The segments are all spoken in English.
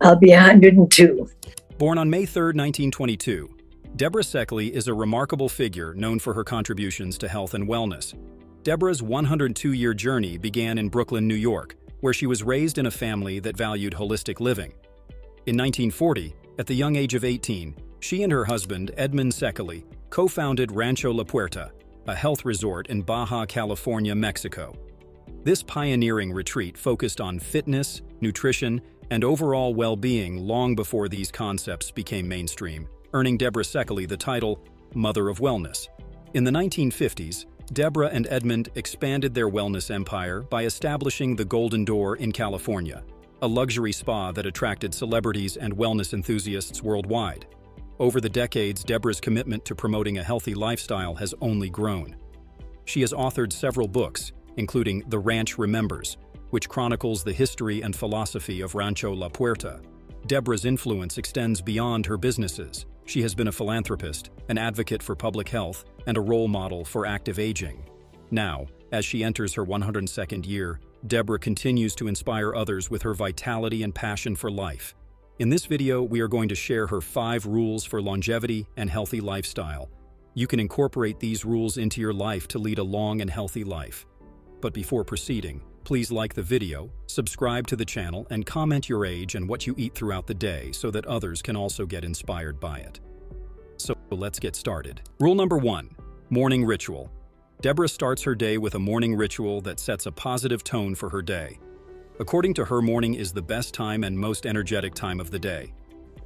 I'll be 102. Born on May 3, 1922, Deborah Szekely is a remarkable figure known for her contributions to health and wellness. Deborah's 102-year journey began in Brooklyn, New York, where she was raised in a family that valued holistic living. In 1940, at the young age of 18, she and her husband, Edmund Szekely, co-founded Rancho La Puerta, a health resort in Baja California, Mexico. This pioneering retreat focused on fitness, nutrition, and overall well-being long before these concepts became mainstream, earning Deborah Szekely the title Mother of Wellness. In the 1950s, Deborah and Edmund expanded their wellness empire by establishing the Golden Door in California, a luxury spa that attracted celebrities and wellness enthusiasts worldwide. Over the decades, Deborah's commitment to promoting a healthy lifestyle has only grown. She has authored several books, including The Ranch Remembers, which chronicles the history and philosophy of Rancho La Puerta. Deborah's influence extends beyond her businesses. She has been a philanthropist, an advocate for public health, and a role model for active aging. Now, as she enters her 102nd year, Deborah continues to inspire others with her vitality and passion for life. In this video, we are going to share her 5 rules for longevity and healthy lifestyle. You can incorporate these rules into your life to lead a long and healthy life. But before proceeding, please like the video, subscribe to the channel, and comment your age and what you eat throughout the day so that others can also get inspired by it. So let's get started. Rule number 1, morning ritual. Deborah starts her day with a morning ritual that sets a positive tone for her day. According to her, morning is the best time and most energetic time of the day.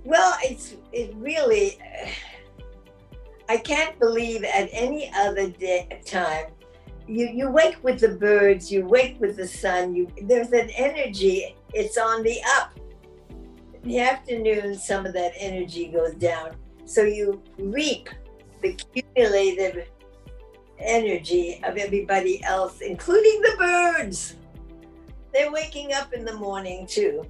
Well, it really, I can't believe at any other time. You wake with the birds, you wake with the sun, there's an energy, it's on the up. In the afternoon, some of that energy goes down. So you reap the cumulative energy of everybody else, including the birds. They're waking up in the morning too.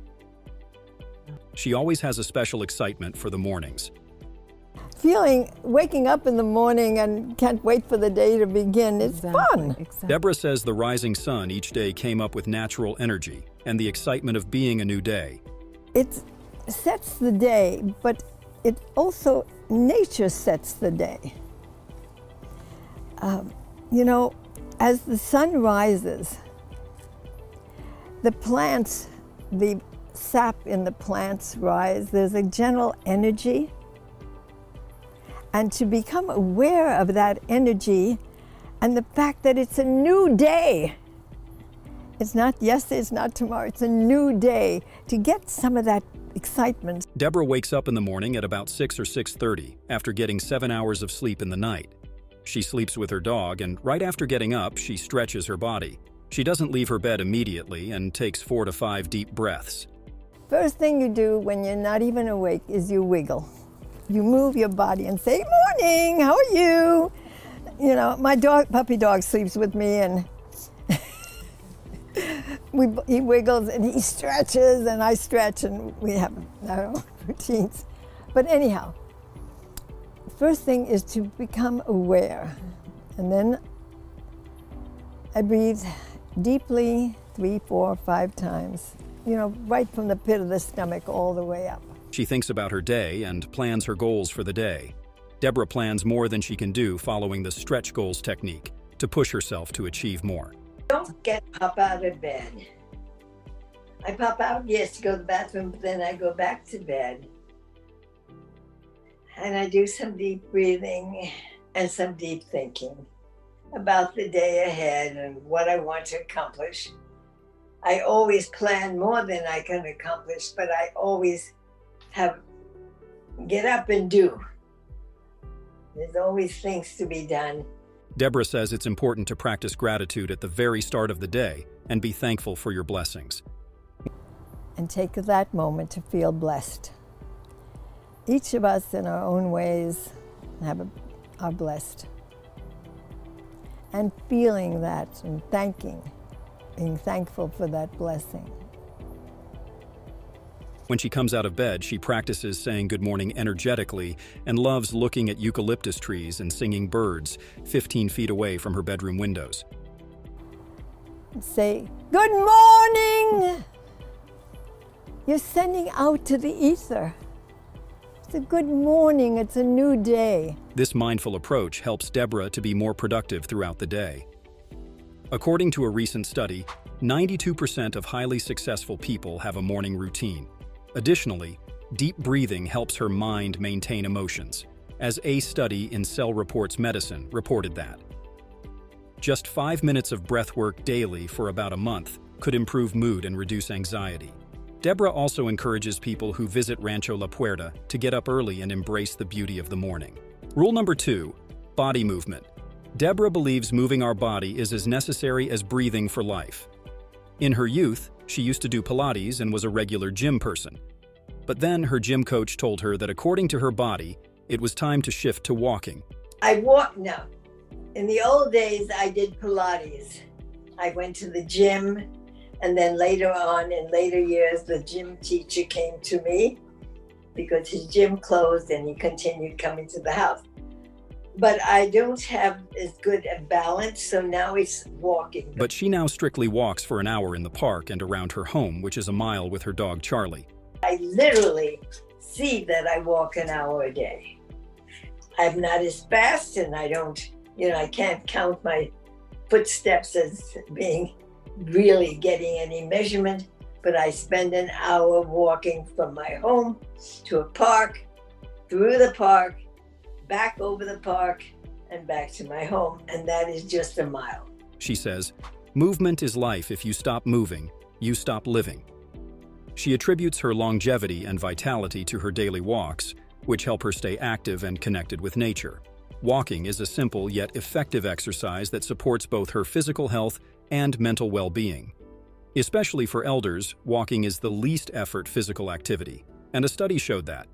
She always has a special excitement for the mornings. Waking up in the morning and can't wait for the day to begin. It's fun. Exactly. Deborah says the rising sun each day came up with natural energy and the excitement of being a new day. It sets the day, but it also, nature sets the day. As the sun rises, the plants, the sap in the plants rise. There's a general energy. And to become aware of that energy and the fact that it's a new day. It's not yesterday, it's not tomorrow, it's a new day. To get some of that excitement. Deborah wakes up in the morning at about 6 or 6:30 after getting 7 hours of sleep in the night. She sleeps with her dog, and right after getting up, she stretches her body. She doesn't leave her bed immediately and takes 4 to 5 deep breaths. First thing you do when you're not even awake is you wiggle. You move your body and say, "Morning, how are you?" My puppy dog sleeps with me, and he wiggles and he stretches and I stretch, and we have our own routines. But anyhow, first thing is to become aware. And then I breathe deeply 3, 4, 5 times, right from the pit of the stomach all the way up. She thinks about her day and plans her goals for the day. Deborah plans more than she can do following the stretch goals technique to push herself to achieve more. Don't pop out of bed. I pop out, yes, to go to the bathroom, but then I go back to bed. And I do some deep breathing and some deep thinking about the day ahead and what I want to accomplish. I always plan more than I can accomplish, but I always get up and do. There's always things to be done. Deborah says it's important to practice gratitude at the very start of the day and be thankful for your blessings. And take that moment to feel blessed. Each of us in our own ways are blessed. And feeling that and being thankful for that blessing. When she comes out of bed, she practices saying good morning energetically and loves looking at eucalyptus trees and singing birds 15 feet away from her bedroom windows. Say, "Good morning!" you're sending out to the ether. It's a good morning, it's a new day. This mindful approach helps Deborah to be more productive throughout the day. According to a recent study, 92% of highly successful people have a morning routine. Additionally, deep breathing helps her mind maintain emotions, as a study in Cell Reports Medicine reported that. Just 5 minutes of breath work daily for about a month could improve mood and reduce anxiety. Deborah also encourages people who visit Rancho La Puerta to get up early and embrace the beauty of the morning. Rule number 2, body movement. Deborah believes moving our body is as necessary as breathing for life. In her youth, she used to do Pilates and was a regular gym person. But then her gym coach told her that according to her body, it was time to shift to walking. I walk now. In the old days, I did Pilates. I went to the gym, and then later on, in later years, the gym teacher came to me because his gym closed and he continued coming to the house. But I don't have as good a balance, so now it's walking. But she now strictly walks for an hour in the park and around her home, which is a mile, with her dog Charlie. I literally see that I walk an hour a day. I'm not as fast, and I don't, I can't count my footsteps as being really getting any measurement, but I spend an hour walking from my home to a park, through the park, back over the park, and back to my home, and that is just a mile. She says, movement is life. If you stop moving, you stop living. She attributes her longevity and vitality to her daily walks, which help her stay active and connected with nature. Walking is a simple yet effective exercise that supports both her physical health and mental well-being. Especially for elders, walking is the least effort physical activity, and a study showed that.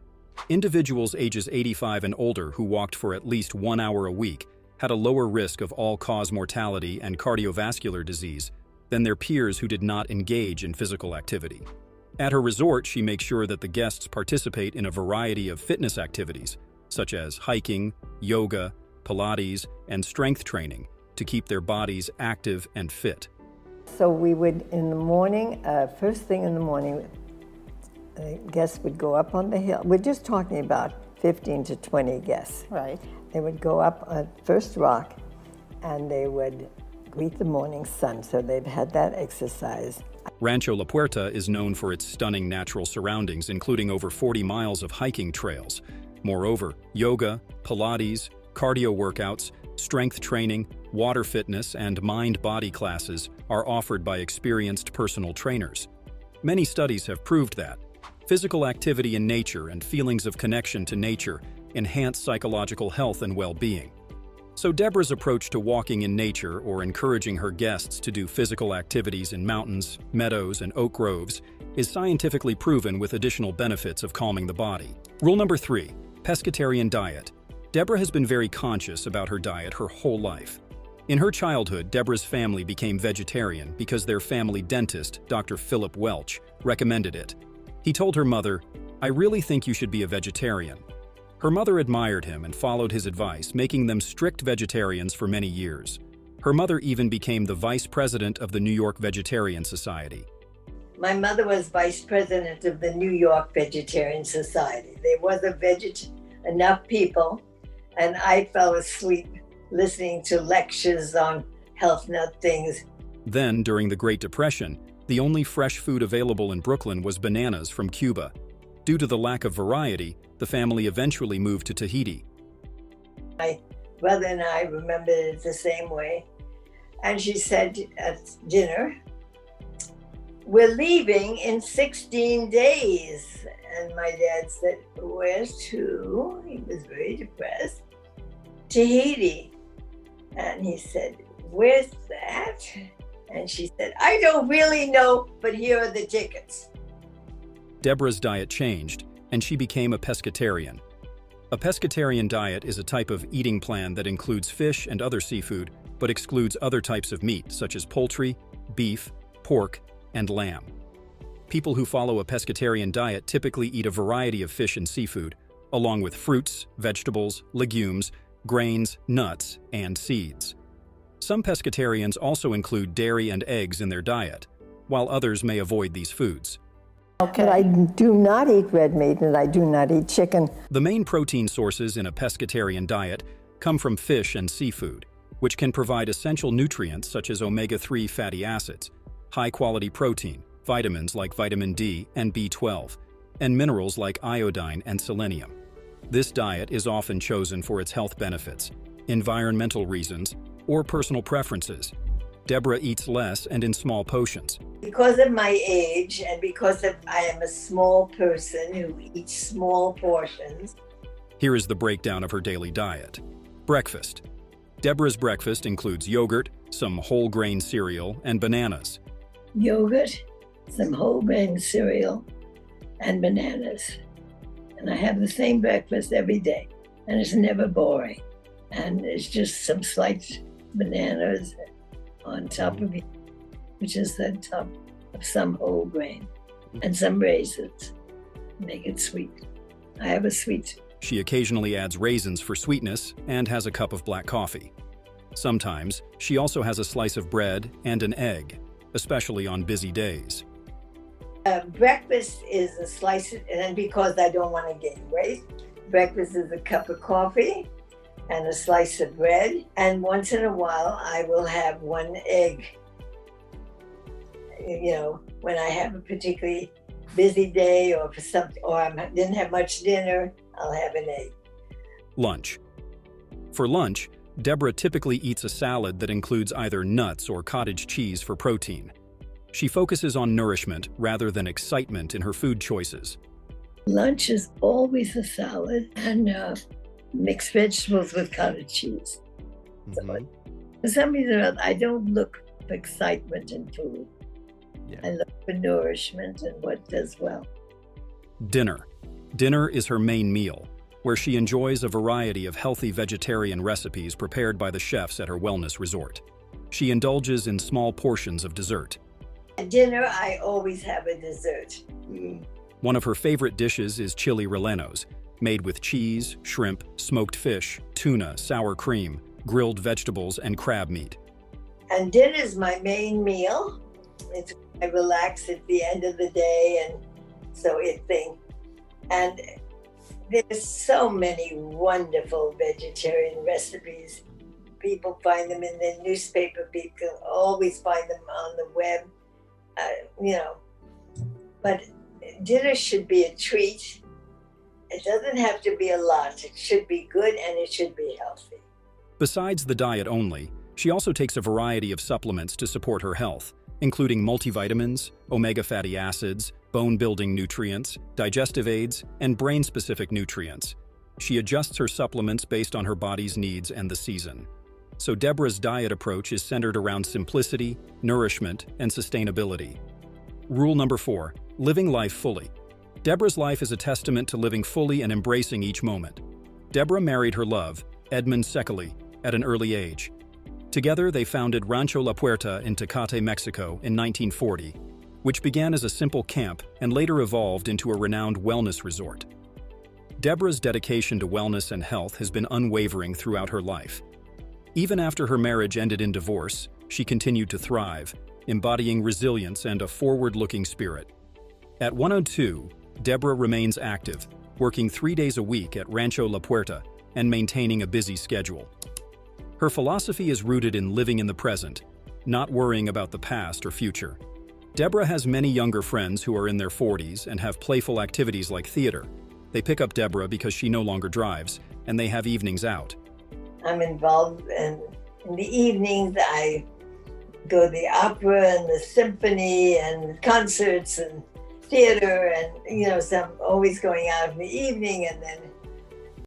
Individuals ages 85 and older who walked for at least 1 hour a week had a lower risk of all-cause mortality and cardiovascular disease than their peers who did not engage in physical activity. At her resort, she makes sure that the guests participate in a variety of fitness activities, such as hiking, yoga, Pilates, and strength training, to keep their bodies active and fit. So we would, in the morning, first thing in the morning, the guests would go up on the hill. We're just talking about 15 to 20 guests. Right. They would go up on first rock, and they would greet the morning sun. So they've had that exercise. Rancho La Puerta is known for its stunning natural surroundings, including over 40 miles of hiking trails. Moreover, yoga, Pilates, cardio workouts, strength training, water fitness, and mind-body classes are offered by experienced personal trainers. Many studies have proved that physical activity in nature and feelings of connection to nature enhance psychological health and well-being. So Deborah's approach to walking in nature, or encouraging her guests to do physical activities in mountains, meadows, and oak groves, is scientifically proven with additional benefits of calming the body. Rule number 3, Pescatarian Diet. Deborah has been very conscious about her diet her whole life. In her childhood, Deborah's family became vegetarian because their family dentist, Dr. Philip Welch, recommended it. He told her mother, "I really think you should be a vegetarian." Her mother admired him and followed his advice, making them strict vegetarians for many years. Her mother even became the vice president of the New York Vegetarian Society. My mother was vice president of the New York Vegetarian Society. There was enough people, and I fell asleep listening to lectures on health nut things. Then, during the Great Depression, the only fresh food available in Brooklyn was bananas from Cuba. Due to the lack of variety, the family eventually moved to Tahiti. My brother and I remembered it the same way. And she said at dinner, "We're leaving in 16 days. And my dad said, "Where to?" He was very depressed. "Tahiti." And he said, "Where's that?" And she said, "I don't really know, but here are the tickets." Deborah's diet changed, and she became a pescatarian. A pescatarian diet is a type of eating plan that includes fish and other seafood, but excludes other types of meat, such as poultry, beef, pork, and lamb. People who follow a pescatarian diet typically eat a variety of fish and seafood, along with fruits, vegetables, legumes, grains, nuts, and seeds. Some pescatarians also include dairy and eggs in their diet, while others may avoid these foods. But I do not eat red meat and I do not eat chicken. The main protein sources in a pescatarian diet come from fish and seafood, which can provide essential nutrients such as omega-3 fatty acids, high-quality protein, vitamins like vitamin D and B12, and minerals like iodine and selenium. This diet is often chosen for its health benefits, environmental reasons, or personal preferences. Deborah eats less and in small portions. Because of my age and because I am a small person who eats small portions. Here is the breakdown of her daily diet. Breakfast. Deborah's breakfast includes yogurt, some whole grain cereal, and bananas. Yogurt, some whole grain cereal, and bananas. And I have the same breakfast every day, and it's never boring. And it's just some sliced bananas on top of it, which is the top of some whole grain, and some raisins. Make it sweet. I have a sweet. She occasionally adds raisins for sweetness and has a cup of black coffee. Sometimes, she also has a slice of bread and an egg, especially on busy days. Breakfast is a slice, and because I don't want to gain weight, breakfast is a cup of coffee and a slice of bread, and once in a while I will have one egg. You know, when I have a particularly busy day or for something, or I didn't have much dinner, I'll have an egg. Lunch. For lunch, Deborah typically eats a salad that includes either nuts or cottage cheese for protein. She focuses on nourishment rather than excitement in her food choices. Lunch is always a salad and mixed vegetables with cottage cheese. So, for some reason, I don't look for excitement in food. Yeah. I look for nourishment and what does well. Dinner. Dinner is her main meal, where she enjoys a variety of healthy vegetarian recipes prepared by the chefs at her wellness resort. She indulges in small portions of dessert. At dinner, I always have a dessert. One of her favorite dishes is chili rellenos, made with cheese, shrimp, smoked fish, tuna, sour cream, grilled vegetables, and crab meat. And dinner is my main meal. I relax at the end of the day, and so and there's so many wonderful vegetarian recipes. People find them in the newspaper. People always find them on the web. But dinner should be a treat. It doesn't have to be a lot. It should be good and it should be healthy. Besides the diet only, she also takes a variety of supplements to support her health, including multivitamins, omega fatty acids, bone-building nutrients, digestive aids, and brain-specific nutrients. She adjusts her supplements based on her body's needs and the season. So Deborah's diet approach is centered around simplicity, nourishment, and sustainability. Rule number 4, living life fully. Deborah's life is a testament to living fully and embracing each moment. Deborah married her love, Edmund Szekely, at an early age. Together, they founded Rancho La Puerta in Tecate, Mexico in 1940, which began as a simple camp and later evolved into a renowned wellness resort. Deborah's dedication to wellness and health has been unwavering throughout her life. Even after her marriage ended in divorce, she continued to thrive, embodying resilience and a forward-looking spirit. At 102, Deborah remains active, working 3 days a week at Rancho La Puerta and maintaining a busy schedule. Her philosophy is rooted in living in the present, not worrying about the past or future. Deborah has many younger friends who are in their 40s and have playful activities like theater. They pick up Deborah because she no longer drives, and they have evenings out. I'm involved in the evenings. I go to the opera and the symphony and concerts and theater, and so I'm always going out in the evening, and then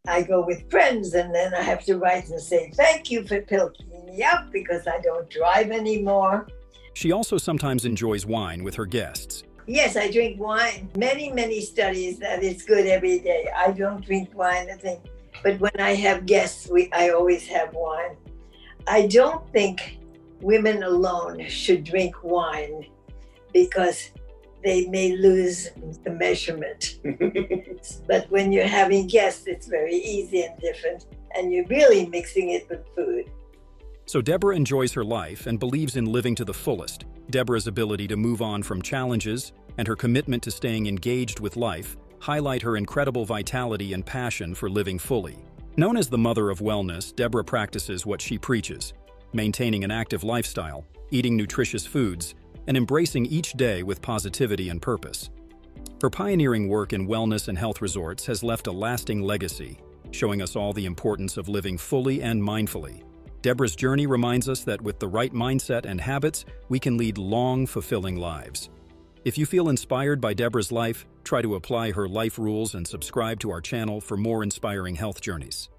I go with friends, and then I have to write and say thank you for picking me up because I don't drive anymore. She also sometimes enjoys wine with her guests. Yes, I drink wine. Many studies that it's good every day. I don't drink wine, I think, but when I have guests, I always have wine. I don't think women alone should drink wine because they may lose the measurement. But when you're having guests, it's very easy and different, and you're really mixing it with food. So Deborah enjoys her life and believes in living to the fullest. Deborah's ability to move on from challenges, and her commitment to staying engaged with life highlight her incredible vitality and passion for living fully. Known as the Mother of Wellness, Deborah practices what she preaches, maintaining an active lifestyle, eating nutritious foods, and embracing each day with positivity and purpose. Her pioneering work in wellness and health resorts has left a lasting legacy, showing us all the importance of living fully and mindfully. Deborah's journey reminds us that with the right mindset and habits, we can lead long, fulfilling lives. If you feel inspired by Deborah's life, try to apply her life rules and subscribe to our channel for more inspiring health journeys.